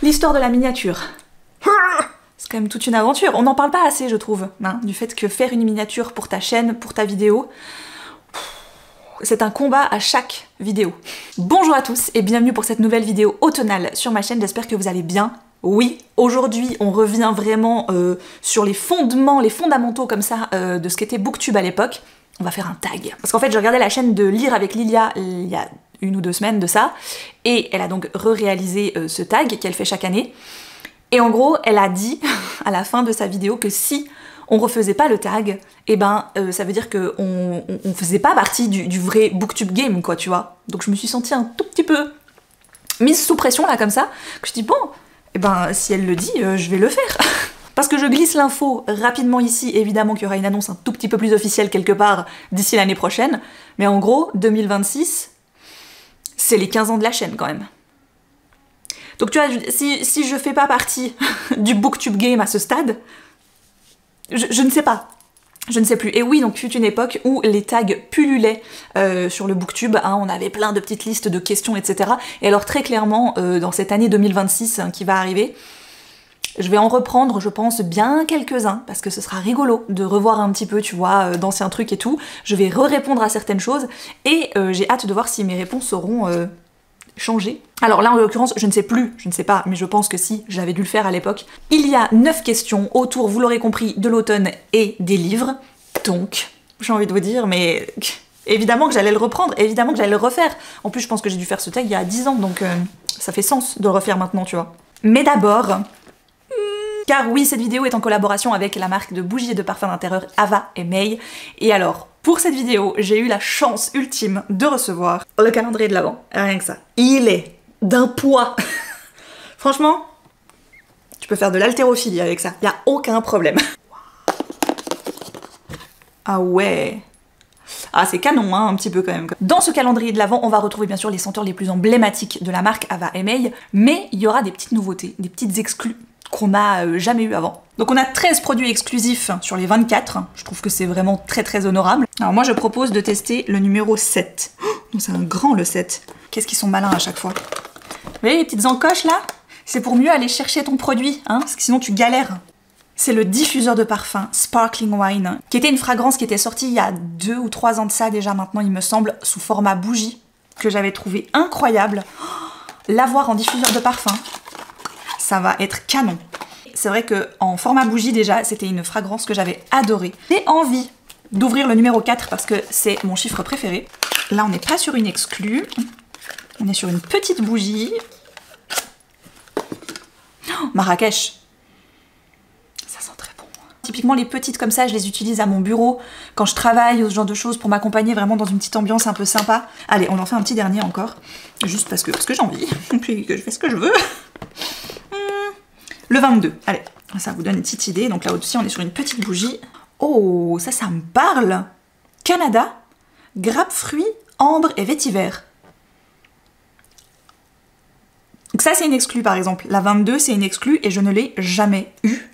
L'histoire de la miniature. C'est quand même toute une aventure. On n'en parle pas assez, je trouve, hein, du fait que faire une miniature pour ta chaîne, pour ta vidéo, c'est un combat à chaque vidéo. Bonjour à tous et bienvenue pour cette nouvelle vidéo automnale sur ma chaîne, j'espère que vous allez bien. Oui, aujourd'hui on revient vraiment sur les fondements, les fondamentaux comme ça de ce qu'était Booktube à l'époque. On va faire un tag. Parce qu'en fait, je regardais la chaîne de Lire avec Lilia il y a 1 ou 2 semaines de ça, et elle a donc re-réalisé ce tag qu'elle fait chaque année. Et en gros, elle a dit à la fin de sa vidéo que si on refaisait pas le tag, et ben ça veut dire qu'on faisait pas partie du vrai Booktube game, quoi, tu vois. Donc je me suis sentie un tout petit peu mise sous pression là comme ça, que je dis bon, et ben si elle le dit, je vais le faire. Parce que je glisse l'info rapidement ici, évidemment qu'il y aura une annonce un tout petit peu plus officielle quelque part d'ici l'année prochaine, mais en gros, 2026, c'est les 15 ans de la chaîne quand même. Donc tu vois, si je fais pas partie du Booktube game à ce stade, je ne sais pas. Je ne sais plus. Et oui, donc fut une époque où les tags pullulaient sur le Booktube, hein, on avait plein de petites listes de questions, etc. Et alors très clairement, dans cette année 2026 qui va arriver, je vais en reprendre, je pense, bien quelques-uns, parce que ce sera rigolo de revoir un petit peu, tu vois, d'anciens trucs et tout. Je vais répondre à certaines choses, et j'ai hâte de voir si mes réponses seront changées. Alors là, en l'occurrence, je ne sais plus, je ne sais pas, mais je pense que si, j'avais dû le faire à l'époque. Il y a 9 questions autour, vous l'aurez compris, de l'automne et des livres. Donc, j'ai envie de vous dire, mais évidemment que j'allais le reprendre, évidemment que j'allais le refaire. En plus, je pense que j'ai dû faire ce tag il y a 10 ans, donc ça fait sens de le refaire maintenant, tu vois. Mais d'abord, car oui, cette vidéo est en collaboration avec la marque de bougies et de parfums d'intérieur Ava et May. Et alors, pour cette vidéo, j'ai eu la chance ultime de recevoir le calendrier de l'Avent. Rien que ça. Il est d'un poids. Franchement, tu peux faire de l'haltérophilie avec ça. Y a aucun problème. Ah ouais. Ah, c'est canon, hein, un petit peu quand même. Dans ce calendrier de l'Avent, on va retrouver bien sûr les senteurs les plus emblématiques de la marque Ava et May, mais il y aura des petites nouveautés, des petites exclus qu'on n'a jamais eu avant. Donc on a 13 produits exclusifs sur les 24, je trouve que c'est vraiment très très honorable. Alors moi je propose de tester le numéro 7. Oh, c'est un grand le 7. Qu'est-ce qu'ils sont malins à chaque fois. Vous voyez les petites encoches là? C'est pour mieux aller chercher ton produit, hein, parce que sinon tu galères. C'est le diffuseur de parfum Sparkling Wine, qui était une fragrance qui était sortie il y a 2 ou 3 ans de ça déjà maintenant il me semble, sous format bougie, que j'avais trouvé incroyable. Oh, l'avoir en diffuseur de parfum, ça va être canon. C'est vrai que en format bougie déjà, c'était une fragrance que j'avais adorée. J'ai envie d'ouvrir le numéro 4 parce que c'est mon chiffre préféré. Là, on n'est pas sur une exclue. On est sur une petite bougie. Oh, Marrakech. Ça sent très bon. Typiquement, les petites comme ça, je les utilise à mon bureau quand je travaille ou ce genre de choses pour m'accompagner vraiment dans une petite ambiance un peu sympa. Allez, on en fait un petit dernier encore. Juste parce que j'ai envie. Puis que je fais ce que je veux. Le 22, allez, ça vous donne une petite idée. Donc là au-dessus, on est sur une petite bougie. Oh, ça me parle. Canada, grappe, fruits, ambre et vétiver. Donc ça, c'est une exclue par exemple. La 22, c'est une exclue et je ne l'ai jamais eue.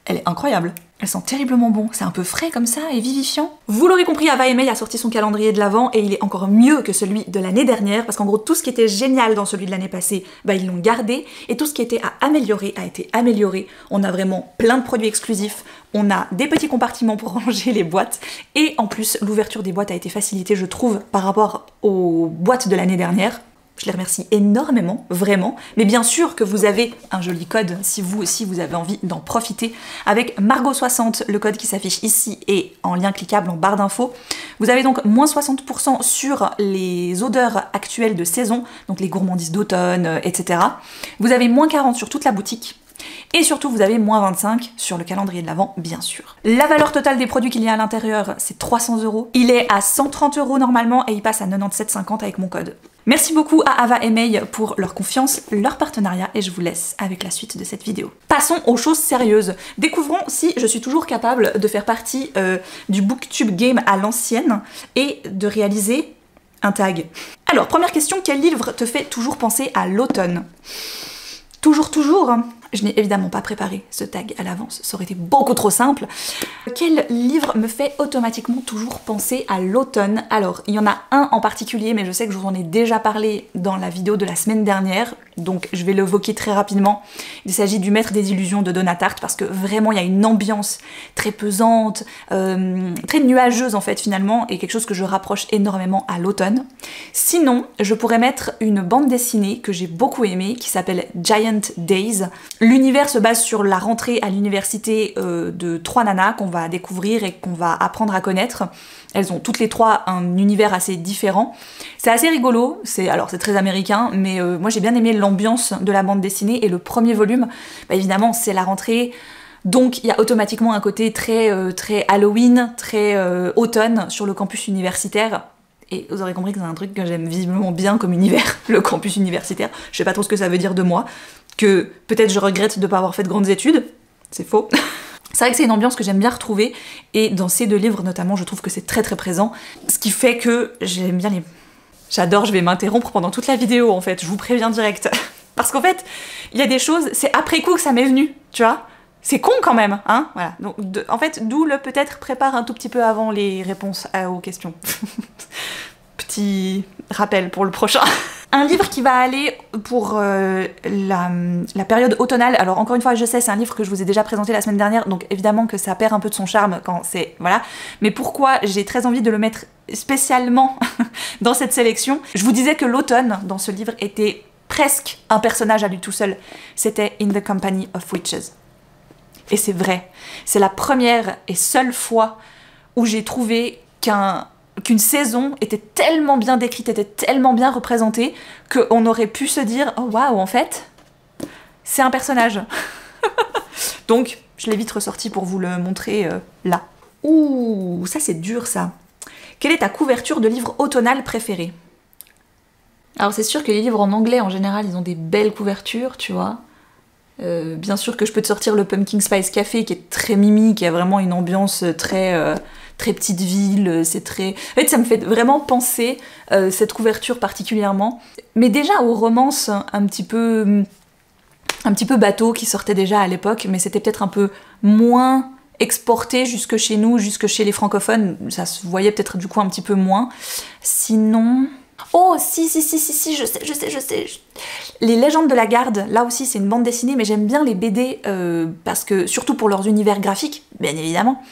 Elle est incroyable. Elle sent terriblement bon. C'est un peu frais comme ça et vivifiant. Vous l'aurez compris, Ava et May a sorti son calendrier de l'Avent et il est encore mieux que celui de l'année dernière parce qu'en gros, tout ce qui était génial dans celui de l'année passée, bah ils l'ont gardé et tout ce qui était à améliorer a été amélioré. On a vraiment plein de produits exclusifs, on a des petits compartiments pour ranger les boîtes et en plus, l'ouverture des boîtes a été facilitée, je trouve, par rapport aux boîtes de l'année dernière. Je les remercie énormément, vraiment. Mais bien sûr que vous avez un joli code si vous aussi vous avez envie d'en profiter. Avec Margot60, le code qui s'affiche ici et en lien cliquable en barre d'infos. Vous avez donc moins 60% sur les odeurs actuelles de saison, donc les gourmandises d'automne, etc. Vous avez moins 40 sur toute la boutique. Et surtout, vous avez moins 25 sur le calendrier de l'Avent, bien sûr. La valeur totale des produits qu'il y a à l'intérieur, c'est 300 €. Il est à 130 € normalement et il passe à 97,50 avec mon code. Merci beaucoup à Ava et May pour leur confiance, leur partenariat et je vous laisse avec la suite de cette vidéo. Passons aux choses sérieuses. Découvrons si je suis toujours capable de faire partie du Booktube game à l'ancienne et de réaliser un tag. Alors, première question, quel livre te fait toujours penser à l'automne? Toujours. Je n'ai évidemment pas préparé ce tag à l'avance, ça aurait été beaucoup trop simple. Quel livre me fait automatiquement toujours penser à l'automne? Alors, il y en a un en particulier, mais je sais que je vous en ai déjà parlé dans la vidéo de la semaine dernière. donc je vais l'évoquer très rapidement. Il s'agit du Maître des Illusions de Donna Tartt, parce que vraiment il y a une ambiance très pesante, très nuageuse en fait finalement, et quelque chose que je rapproche énormément à l'automne. Sinon, je pourrais mettre une bande dessinée que j'ai beaucoup aimée, qui s'appelle Giant Days. L'univers se base sur la rentrée à l'université de 3 nanas qu'on va découvrir et qu'on va apprendre à connaître. Elles ont toutes les 3 un univers assez différent. C'est assez rigolo, c'est très américain, mais moi j'ai bien aimé l'ambiance de la bande dessinée, et le premier volume, bah, évidemment c'est la rentrée, donc il y a automatiquement un côté très Halloween, très automne sur le campus universitaire. Et vous aurez compris que c'est un truc que j'aime visiblement bien comme univers, le campus universitaire. Je sais pas trop ce que ça veut dire de moi, que peut-être je regrette de pas avoir fait de grandes études, c'est faux. C'est vrai que c'est une ambiance que j'aime bien retrouver, et dans ces 2 livres notamment, je trouve que c'est très présent, ce qui fait que j'aime bien les... J'adore, je vais m'interrompre pendant toute la vidéo en fait, je vous préviens direct. Parce qu'en fait, il y a des choses, c'est après coup que ça m'est venu, tu vois. C'est con quand même, hein, voilà. Donc, en fait, d'où le peut-être prépare un tout petit peu avant les réponses aux questions. Petit rappel pour le prochain. Un livre qui va aller pour la période automnale. Alors encore une fois, je sais, c'est un livre que je vous ai déjà présenté la semaine dernière, donc évidemment que ça perd un peu de son charme quand c'est... Voilà. Mais pourquoi j'ai très envie de le mettre spécialement dans cette sélection? Je vous disais que l'automne, dans ce livre, était presque un personnage à lui tout seul. C'était In the Company of Witches. Et c'est vrai. C'est la première et seule fois où j'ai trouvé qu'une saison était tellement bien décrite, était tellement bien représentée, qu'on aurait pu se dire « Oh waouh, en fait, c'est un personnage !» Donc, je l'ai vite ressorti pour vous le montrer là. Ouh, ça c'est dur ça. Quelle est ta couverture de livre automnal préférée? Alors c'est sûr que les livres en anglais, en général, ils ont des belles couvertures, tu vois. Bien sûr que je peux te sortir le Pumpkin Spice Café, qui est très mimi, qui a vraiment une ambiance très petite ville, c'est très... En fait, ça me fait vraiment penser, cette couverture particulièrement, mais déjà aux romances un petit peu bateau qui sortaient déjà à l'époque, mais c'était peut-être un peu moins exporté jusque chez nous, jusque chez les francophones, ça se voyait peut-être du coup un petit peu moins. Sinon... Oh, si, je sais. Les Légendes de la Garde, là aussi c'est une bande dessinée, mais j'aime bien les BD, parce que, surtout pour leurs univers graphiques, bien évidemment.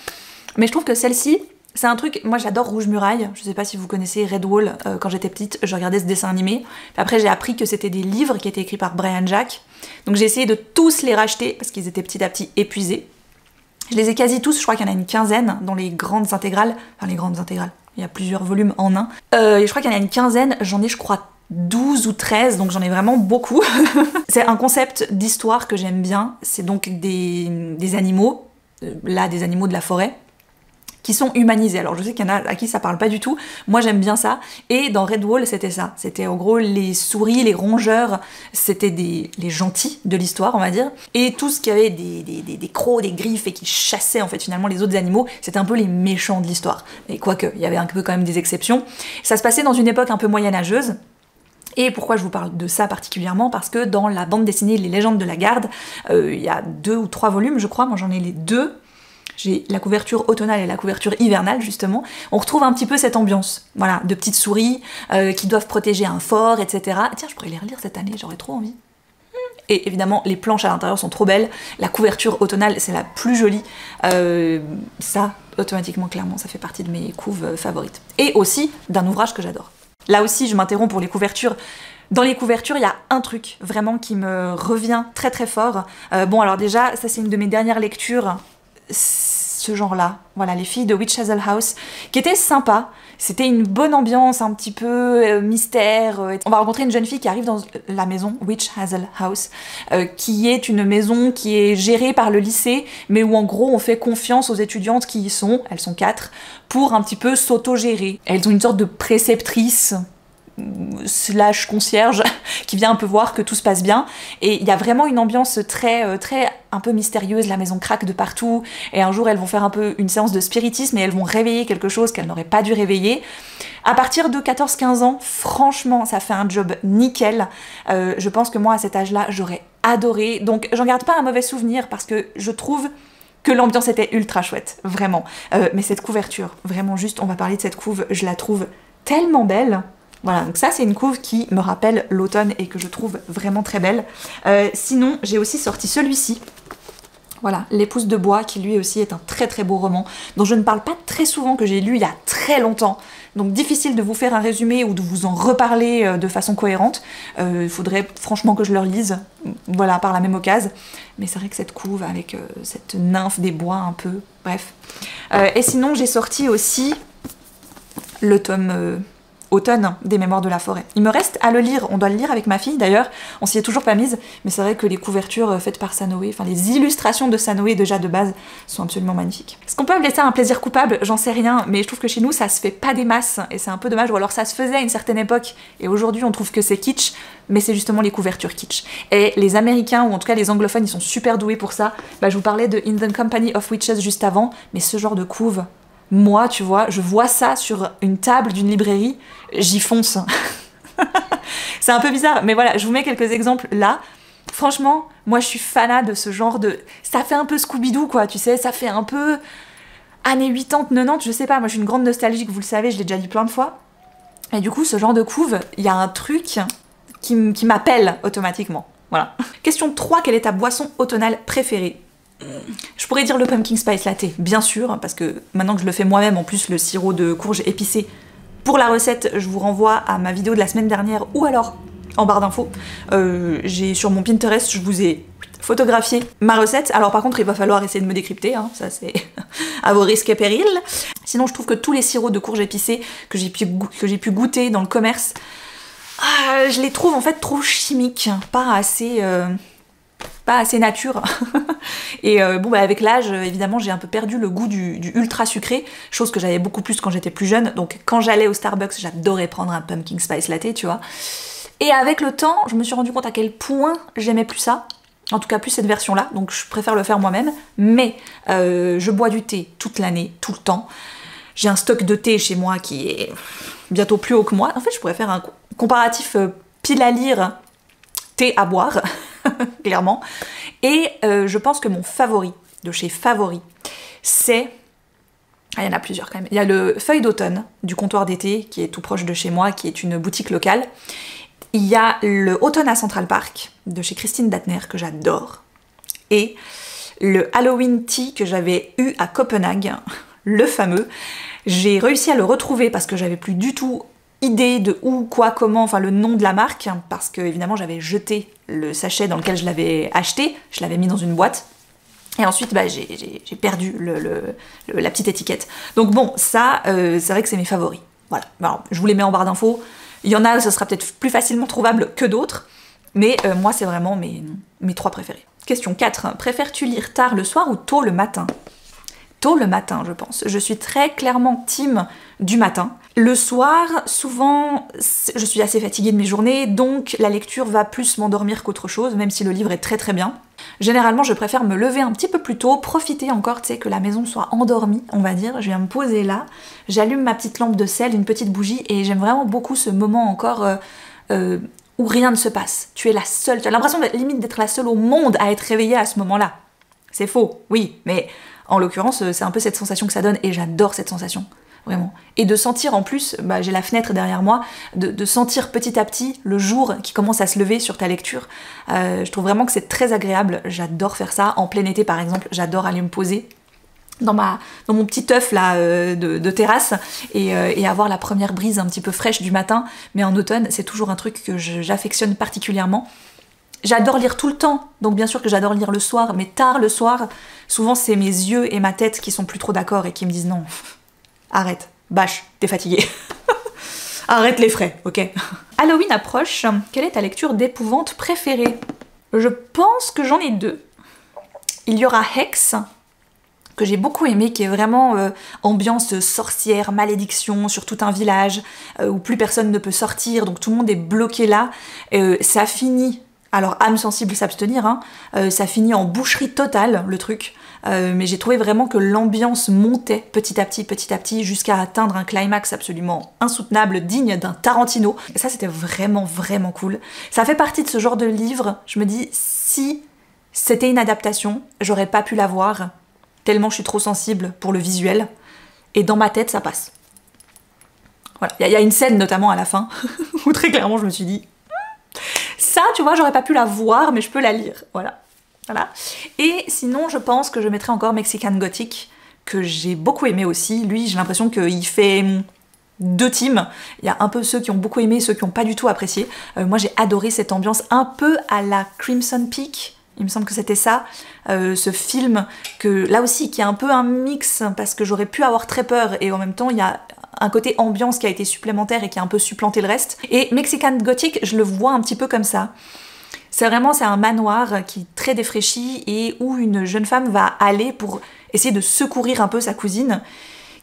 Mais je trouve que celle-ci, c'est un truc, moi j'adore Rouge Muraille, je sais pas si vous connaissez Red Wall, quand j'étais petite, je regardais ce dessin animé. Après j'ai appris que c'était des livres qui étaient écrits par Brian Jacques, donc j'ai essayé de tous les racheter, parce qu'ils étaient petit à petit épuisés. Je les ai quasi tous, je crois qu'il y en a une quinzaine dans les grandes intégrales, enfin les grandes intégrales. Il y a plusieurs volumes en un. Et je crois qu'il y en a une quinzaine, j'en ai je crois 12 ou 13, donc j'en ai vraiment beaucoup. C'est un concept d'histoire que j'aime bien, c'est donc des animaux, là des animaux de la forêt, qui sont humanisés. Alors je sais qu'il y en a à qui ça parle pas du tout, moi j'aime bien ça, et dans Red Wall c'était ça, c'était en gros les souris, les rongeurs, c'était les gentils de l'histoire on va dire, et tout ce qui avait des crocs, des griffes et qui chassaient en fait finalement les autres animaux, c'était un peu les méchants de l'histoire. Et quoique, il y avait un peu quand même des exceptions. Ça se passait dans une époque un peu moyenâgeuse. Et pourquoi je vous parle de ça particulièrement? Parce que dans la bande dessinée Les Légendes de la Garde, il y a 2 ou 3 volumes je crois, moi j'en ai les 2. J'ai la couverture automnale et la couverture hivernale, justement. On retrouve un petit peu cette ambiance, voilà, de petites souris qui doivent protéger un fort, etc. Tiens, je pourrais les relire cette année, j'aurais trop envie. Et évidemment, les planches à l'intérieur sont trop belles. La couverture automnale, c'est la plus jolie. Ça, automatiquement, clairement, ça fait partie de mes couves favorites. Et aussi d'un ouvrage que j'adore. Là aussi, je m'interromps pour les couvertures. Dans les couvertures, il y a un truc vraiment qui me revient très très fort. Bon, alors déjà, ça c'est une de mes dernières lectures. Ce genre-là, voilà, Les Filles de Witch Hazel House, qui était sympa. C'était une bonne ambiance, un petit peu mystère. On va rencontrer une jeune fille qui arrive dans la maison Witch Hazel House, qui est une maison qui est gérée par le lycée, mais où en gros on fait confiance aux étudiantes qui y sont, elles sont 4, pour un petit peu s'auto-gérer. Elles ont une sorte de préceptrice slash concierge qui vient un peu voir que tout se passe bien, et il y a vraiment une ambiance très un peu mystérieuse, la maison craque de partout, et un jour elles vont faire un peu une séance de spiritisme et elles vont réveiller quelque chose qu'elles n'auraient pas dû réveiller. À partir de 14-15 ans, franchement ça fait un job nickel. Je pense que moi à cet âge-là j'aurais adoré, donc j'en garde pas un mauvais souvenir parce que je trouve que l'ambiance était ultra chouette, vraiment. Mais cette couverture, vraiment juste, on va parler de cette couve, je la trouve tellement belle. Voilà, donc ça c'est une couve qui me rappelle l'automne et que je trouve vraiment très belle. Sinon, j'ai aussi sorti celui-ci. Voilà, L'épouse de bois, qui lui aussi est un très très beau roman, dont je ne parle pas très souvent, que j'ai lu il y a très longtemps. Donc difficile de vous faire un résumé ou de vous en reparler de façon cohérente. Il faudrait franchement que je le relise, voilà, par la même occasion. Mais c'est vrai que cette couve avec cette nymphe des bois un peu, bref. Et sinon j'ai sorti aussi le tome automne des Mémoires de la forêt. Il me reste à le lire, on doit le lire avec ma fille d'ailleurs, on s'y est toujours pas mise, mais c'est vrai que les couvertures faites par Sanoé, enfin les illustrations de Sanoé déjà de base sont absolument magnifiques. Est-ce qu'on peut appeler ça un plaisir coupable? J'en sais rien, mais je trouve que chez nous ça se fait pas des masses, et c'est un peu dommage, ou alors ça se faisait à une certaine époque, et aujourd'hui on trouve que c'est kitsch, mais c'est justement les couvertures kitsch. Et les Américains, ou en tout cas les anglophones, ils sont super doués pour ça. Bah, je vous parlais de In the Company of Witches juste avant, mais ce genre de couve, moi, tu vois, je vois ça sur une table d'une librairie, j'y fonce. C'est un peu bizarre, mais voilà, je vous mets quelques exemples là. Franchement, moi je suis fanat de ce genre de... Ça fait un peu Scooby-Doo, quoi, tu sais, ça fait un peu... années 80, 90, je sais pas, moi je suis une grande nostalgique, vous le savez, je l'ai déjà dit plein de fois. Et du coup, ce genre de couve, il y a un truc qui m'appelle automatiquement. Voilà. Question 3, quelle est ta boisson automnale préférée? Je pourrais dire le pumpkin spice latte, bien sûr, parce que maintenant que je le fais moi-même, en plus le sirop de courge épicé, pour la recette, je vous renvoie à ma vidéo de la semaine dernière, ou alors en barre d'infos. J'ai sur mon Pinterest, je vous ai photographié ma recette. Alors par contre, il va falloir essayer de me décrypter, hein, ça c'est à vos risques et périls. Sinon, je trouve que tous les sirops de courge épicé que j'ai pu goûter dans le commerce, je les trouve en fait trop chimiques, pas assez nature. Et bon, bah avec l'âge, évidemment, j'ai un peu perdu le goût du ultra sucré, chose que j'avais beaucoup plus quand j'étais plus jeune. Donc quand j'allais au Starbucks, j'adorais prendre un pumpkin spice latte, tu vois. Et avec le temps, je me suis rendu compte à quel point j'aimais plus ça. En tout cas, plus cette version-là, donc je préfère le faire moi-même. Mais je bois du thé toute l'année, tout le temps. J'ai un stock de thé chez moi qui est bientôt plus haut que moi. En fait, je pourrais faire un comparatif pile à lire, thé à boire, clairement. Et je pense que mon favori, de chez Favori, c'est... Ah, il y en a plusieurs quand même. Il y a le Feuille d'automne du comptoir d'été, qui est tout proche de chez moi, qui est une boutique locale. Il y a le Automne à Central Park, de chez Christine Datner, que j'adore. Et le Halloween Tea que j'avais eu à Copenhague, le fameux. J'ai réussi à le retrouver parce que j'avais plus du tout idée de où, quoi, comment, enfin le nom de la marque, parce que évidemment j'avais jeté le sachet dans lequel je l'avais acheté, je l'avais mis dans une boîte, et ensuite bah, j'ai perdu la petite étiquette. Donc bon, ça, c'est vrai que c'est mes favoris. Voilà, alors, je vous les mets en barre d'infos. Il y en a, ce sera peut-être plus facilement trouvable que d'autres, mais moi c'est vraiment mes 3 préférés. Question 4, préfères-tu lire tard le soir ou tôt le matin? Tôt le matin, je pense. Je suis très clairement team du matin. Le soir, souvent, je suis assez fatiguée de mes journées, donc la lecture va plus m'endormir qu'autre chose, même si le livre est très très bien. Généralement, je préfère me lever un petit peu plus tôt, profiter encore, tu sais, que la maison soit endormie, on va dire. Je viens me poser là, j'allume ma petite lampe de sel, une petite bougie, et j'aime vraiment beaucoup ce moment encore où rien ne se passe. Tu es la seule, tu as l'impression limite d'être la seule au monde à être réveillée à ce moment-là. C'est faux, oui, mais en l'occurrence, c'est un peu cette sensation que ça donne, et j'adore cette sensation. Vraiment. Et de sentir en plus, bah, j'ai la fenêtre derrière moi, de sentir petit à petit le jour qui commence à se lever sur ta lecture. Je trouve vraiment que c'est très agréable, j'adore faire ça. En plein été par exemple, j'adore aller me poser dans mon petit œuf là de terrasse et avoir la première brise un petit peu fraîche du matin. Mais en automne, c'est toujours un truc que j'affectionne particulièrement. J'adore lire tout le temps, donc bien sûr que j'adore lire le soir, mais tard le soir, souvent c'est mes yeux et ma tête qui sont plus trop d'accord et qui me disent non. Arrête, bâche, t'es fatiguée. Arrête les frais, ok. Halloween approche, quelle est ta lecture d'épouvante préférée? Je pense que j'en ai 2. Il y aura Hex, que j'ai beaucoup aimé, qui est vraiment ambiance sorcière, malédiction sur tout un village, où plus personne ne peut sortir, donc tout le monde est bloqué là. Ça finit, alors âme sensible s'abstenir, hein, ça finit en boucherie totale, le truc. Mais j'ai trouvé vraiment que l'ambiance montait petit à petit, jusqu'à atteindre un climax absolument insoutenable, digne d'un Tarantino. Et ça, c'était vraiment, vraiment cool. Ça fait partie de ce genre de livre, je me dis, si c'était une adaptation, j'aurais pas pu la voir, tellement je suis trop sensible pour le visuel. Et dans ma tête, ça passe. Voilà, il y a une scène notamment à la fin, où très clairement je me suis dit, ça, tu vois, j'aurais pas pu la voir, mais je peux la lire, voilà. Voilà. Et sinon, je pense que je mettrais encore Mexican Gothic, que j'ai beaucoup aimé aussi. Lui, j'ai l'impression qu'il fait deux teams. Il y a un peu ceux qui ont beaucoup aimé et ceux qui n'ont pas du tout apprécié. Moi, j'ai adoré cette ambiance un peu à la Crimson Peak. Il me semble que c'était ça. Ce film, que là aussi, qui est un peu un mix, parce que j'aurais pu avoir très peur, et en même temps, il y a un côté ambiance qui a été supplémentaire et qui a un peu supplanté le reste. Et Mexican Gothic, je le vois un petit peu comme ça. C'est un manoir qui est très défraîchi et où une jeune femme va aller pour essayer de secourir un peu sa cousine,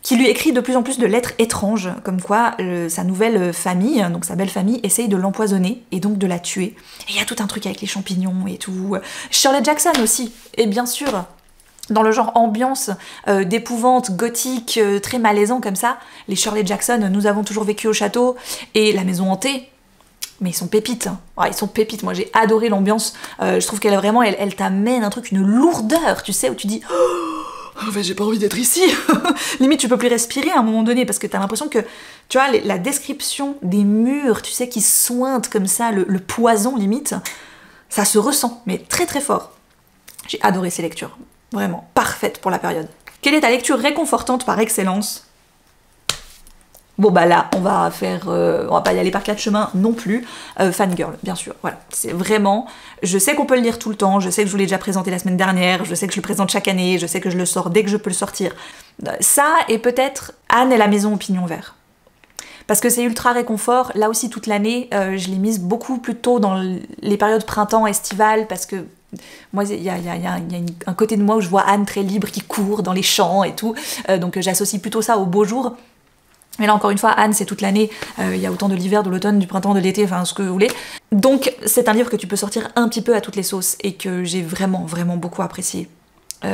qui lui écrit de plus en plus de lettres étranges, comme quoi sa nouvelle famille, donc sa belle famille, essaye de l'empoisonner et donc de la tuer. Et il y a tout un truc avec les champignons et tout. Shirley Jackson aussi, et bien sûr, dans le genre ambiance d'épouvante, gothique, très malaisant comme ça, les Shirley Jackson, Nous avons toujours vécu au château, et La maison hantée. Mais ils sont pépites, hein. Ouais, ils sont pépites. Moi j'ai adoré l'ambiance. Je trouve qu'elle vraiment, elle t'amène un truc, une lourdeur, tu sais, où tu dis oh, en fait, j'ai pas envie d'être ici. Limite, tu peux plus respirer à un moment donné parce que t'as l'impression que, tu vois, la description des murs, tu sais, qui sointent comme ça, le poison limite, ça se ressent, mais très très fort. J'ai adoré ces lectures, vraiment parfaites pour la période. Quelle est ta lecture réconfortante par excellence ? Bon bah là, on va pas y aller par quatre chemins non plus. Fangirl, bien sûr, voilà. C'est vraiment, je sais qu'on peut le lire tout le temps, je sais que je vous l'ai déjà présenté la semaine dernière, je sais que je le présente chaque année, je sais que je le sors dès que je peux le sortir. Ça, et peut-être Anne et la maison au pignon vert. Parce que c'est ultra réconfort, là aussi toute l'année, je l'ai mise beaucoup plus tôt dans les périodes printemps, estivales, parce que moi, il y a un côté de moi où je vois Anne très libre qui court dans les champs et tout, donc j'associe plutôt ça aux beaux jours. Mais là, encore une fois, Anne, c'est toute l'année. Il y a autant de l'hiver, de l'automne, du printemps, de l'été, enfin, ce que vous voulez. Donc, c'est un livre que tu peux sortir un petit peu à toutes les sauces et que j'ai vraiment, vraiment beaucoup apprécié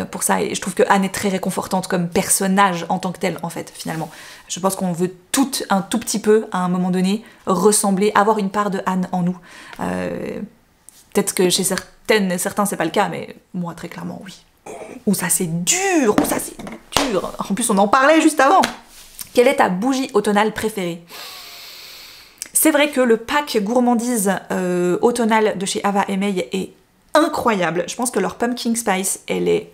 pour ça. Et je trouve que Anne est très réconfortante comme personnage en tant que telle, en fait, finalement. Je pense qu'on veut toutes, un tout petit peu, à un moment donné, ressembler, avoir une part de Anne en nous. Peut-être que chez certains, c'est pas le cas, mais moi, très clairement, oui. Ouh, ça, c'est dur! Ouh, ça, c'est dur! En plus, on en parlait juste avant! Quelle est ta bougie automnale préférée? C'est vrai que le pack gourmandise automnale de chez Ava et May est incroyable. Je pense que leur pumpkin spice, elle est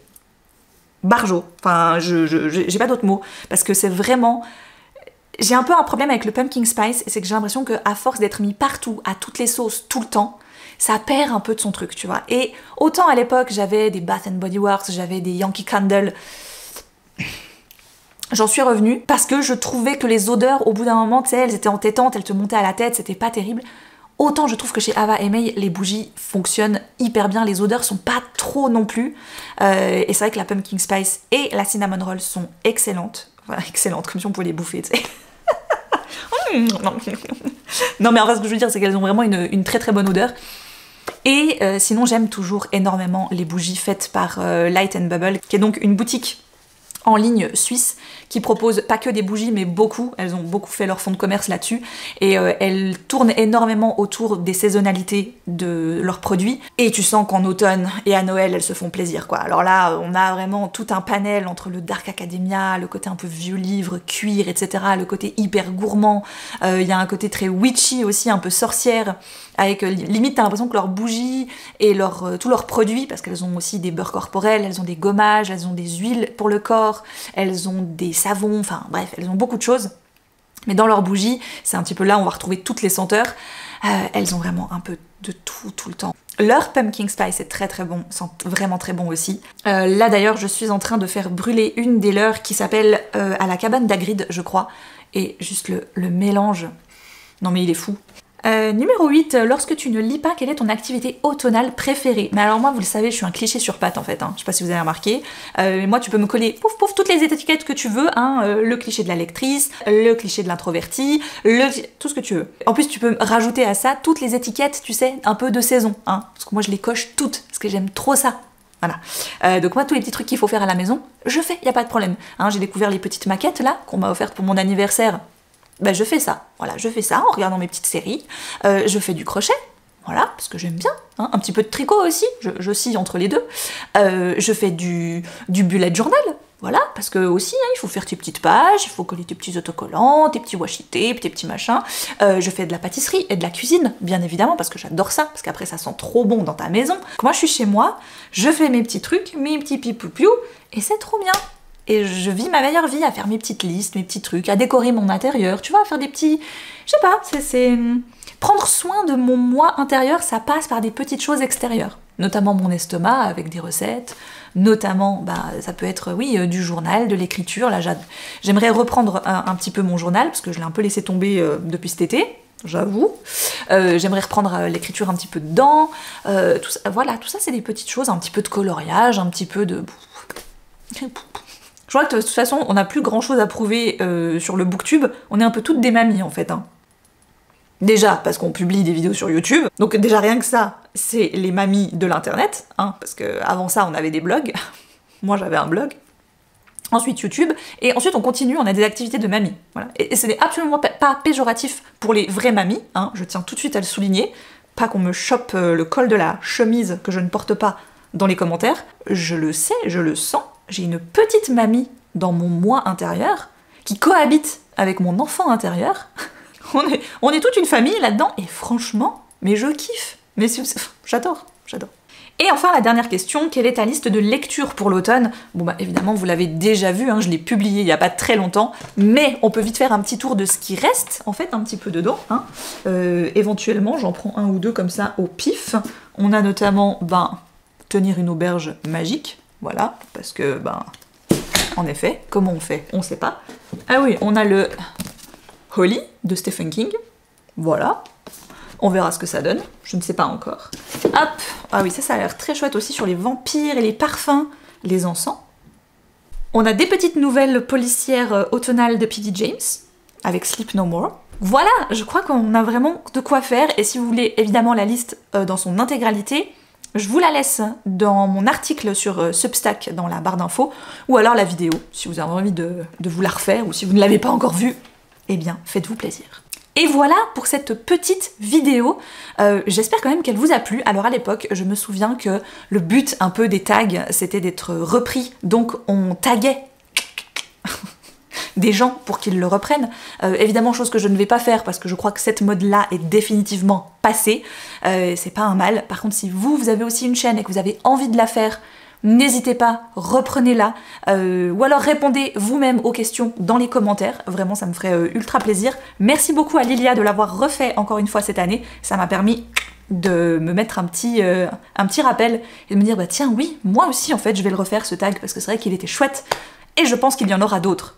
barjo. Enfin, j'ai pas d'autres mots. Parce que c'est vraiment... J'ai un peu un problème avec le pumpkin spice, c'est que j'ai l'impression qu'à force d'être mis partout, à toutes les sauces, tout le temps, ça perd un peu de son truc, tu vois. Et autant à l'époque, j'avais des Bath Body Works, j'avais des Yankee Candle... J'en suis revenue parce que je trouvais que les odeurs, au bout d'un moment, tu sais, elles étaient entêtantes, elles te montaient à la tête, c'était pas terrible. Autant je trouve que chez Ava et May, les bougies fonctionnent hyper bien, les odeurs sont pas trop non plus. Et c'est vrai que la Pumpkin Spice et la Cinnamon Roll sont excellentes. Enfin, excellentes, comme si on pouvait les bouffer, tu sais. Non mais en fait, ce que je veux dire, c'est qu'elles ont vraiment une très très bonne odeur. Et sinon, j'aime toujours énormément les bougies faites par Light and Bubble, qui est donc une boutique en ligne suisse qui propose pas que des bougies mais beaucoup, elles ont beaucoup fait leur fonds de commerce là-dessus et elles tournent énormément autour des saisonnalités de leurs produits et tu sens qu'en automne et à Noël elles se font plaisir quoi. Alors là on a vraiment tout un panel entre le dark academia, le côté un peu vieux livre, cuir etc, le côté hyper gourmand, il y a un côté très witchy aussi, un peu sorcière avec limite t'as l'impression que leurs bougies et tous leurs produits, parce qu'elles ont aussi des beurres corporels, elles ont des gommages, elles ont des huiles pour le corps, elles ont des savons, enfin bref, elles ont beaucoup de choses. Mais dans leurs bougies, c'est un petit peu là où on va retrouver toutes les senteurs. Elles ont vraiment un peu de tout le temps. Leur pumpkin spice est très très bon, sent vraiment très bon aussi. Là d'ailleurs, je suis en train de faire brûler une des leurs qui s'appelle à la cabane d'Hagrid, je crois. Et juste le mélange, non mais il est fou. Numéro 8, lorsque tu ne lis pas, quelle est ton activité automnale préférée? Mais alors moi, vous le savez, je suis un cliché sur pattes en fait, hein. Je sais pas si vous avez remarqué. Moi, tu peux me coller pouf pouf toutes les étiquettes que tu veux, hein. Le cliché de la lectrice, le cliché de l'introvertie, tout ce que tu veux. En plus, tu peux rajouter à ça toutes les étiquettes, tu sais, un peu de saison, hein. Parce que moi, je les coche toutes, parce que j'aime trop ça. Voilà. Donc moi, tous les petits trucs qu'il faut faire à la maison, je fais, y a pas de problème. Hein, j'ai découvert les petites maquettes là, qu'on m'a offertes pour mon anniversaire. Ben je fais ça, voilà, je fais ça en regardant mes petites séries, je fais du crochet, voilà, parce que j'aime bien, hein. Un petit peu de tricot aussi, je scie entre les deux. Je fais du bullet journal, voilà, parce que aussi, hein, il faut faire tes petites pages, il faut coller tes petits autocollants, tes petits washi tape, tes petits machins. Je fais de la pâtisserie et de la cuisine, bien évidemment, parce que j'adore ça, parce qu'après ça sent trop bon dans ta maison. Moi je suis chez moi, je fais mes petits trucs, mes petits pipoupiou, et c'est trop bien. Et je vis ma meilleure vie à faire mes petites listes, mes petits trucs, à décorer mon intérieur, tu vois, à faire des petits... Je sais pas, c'est... Prendre soin de mon moi intérieur, ça passe par des petites choses extérieures. Notamment mon estomac, avec des recettes, notamment, bah, ça peut être, oui, du journal, de l'écriture. Là, j'aimerais reprendre un petit peu mon journal, parce que je l'ai un peu laissé tomber depuis cet été, j'avoue. J'aimerais reprendre l'écriture un petit peu dedans. Tout ça, voilà, tout ça, c'est des petites choses, un petit peu de coloriage, un petit peu de... Je crois que de toute façon, on n'a plus grand chose à prouver sur le booktube. On est un peu toutes des mamies en fait. Hein. Déjà parce qu'on publie des vidéos sur YouTube. Donc déjà rien que ça, c'est les mamies de l'internet. Hein, parce qu'avant ça, on avait des blogs. Moi j'avais un blog. Ensuite YouTube. Et ensuite on continue, on a des activités de mamies. Voilà. Et ce n'est absolument pas péjoratif pour les vraies mamies. Hein, je tiens tout de suite à le souligner. Pas qu'on me chope le col de la chemise que je ne porte pas dans les commentaires. Je le sais, je le sens. J'ai une petite mamie dans mon moi intérieur qui cohabite avec mon enfant intérieur. on est toute une famille là-dedans et franchement, mais je kiffe. Mais j'adore, j'adore. Et enfin la dernière question, quelle est ta liste de lecture pour l'automne? Bon bah évidemment vous l'avez déjà vu, hein, je l'ai publié il y a pas très longtemps, mais on peut vite faire un petit tour de ce qui reste, en fait un petit peu dedans. Hein. Éventuellement j'en prends un ou deux comme ça au pif. On a notamment, Tenir une auberge magique. Voilà, parce que, en effet, comment on fait? On sait pas. Ah oui, on a le Holly de Stephen King. Voilà. On verra ce que ça donne. Je ne sais pas encore. Hop! Ah oui, ça a l'air très chouette aussi sur les vampires et les parfums, les encens. On a des petites nouvelles policières automnales de P.D. James, avec Sleep No More. Voilà, je crois qu'on a vraiment de quoi faire. Et si vous voulez évidemment la liste dans son intégralité, je vous la laisse dans mon article sur Substack dans la barre d'infos, ou alors la vidéo, si vous avez envie de vous la refaire, ou si vous ne l'avez pas encore vue, eh bien, faites-vous plaisir. Et voilà pour cette petite vidéo. J'espère quand même qu'elle vous a plu. Alors à l'époque, je me souviens que le but un peu des tags, c'était d'être repris, donc on taguait des gens pour qu'ils le reprennent. Évidemment, chose que je ne vais pas faire parce que je crois que cette mode-là est définitivement passée. C'est pas un mal. Par contre, si vous avez aussi une chaîne et que vous avez envie de la faire, n'hésitez pas, reprenez-la. Ou alors répondez vous-même aux questions dans les commentaires. Vraiment, ça me ferait ultra plaisir. Merci beaucoup à Lilia de l'avoir refait encore une fois cette année. Ça m'a permis de me mettre un petit rappel et de me dire, tiens, oui, moi aussi, en fait, je vais le refaire, ce tag, parce que c'est vrai qu'il était chouette. Et je pense qu'il y en aura d'autres.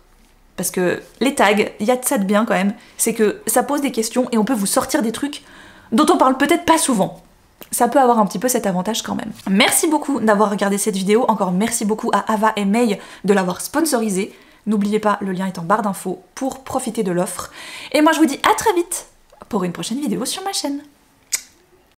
Parce que les tags, il y a de ça de bien quand même, c'est que ça pose des questions et on peut vous sortir des trucs dont on parle peut-être pas souvent. Ça peut avoir un petit peu cet avantage quand même. Merci beaucoup d'avoir regardé cette vidéo, encore merci beaucoup à Ava et May de l'avoir sponsorisée. N'oubliez pas, le lien est en barre d'infos pour profiter de l'offre. Et moi je vous dis à très vite pour une prochaine vidéo sur ma chaîne.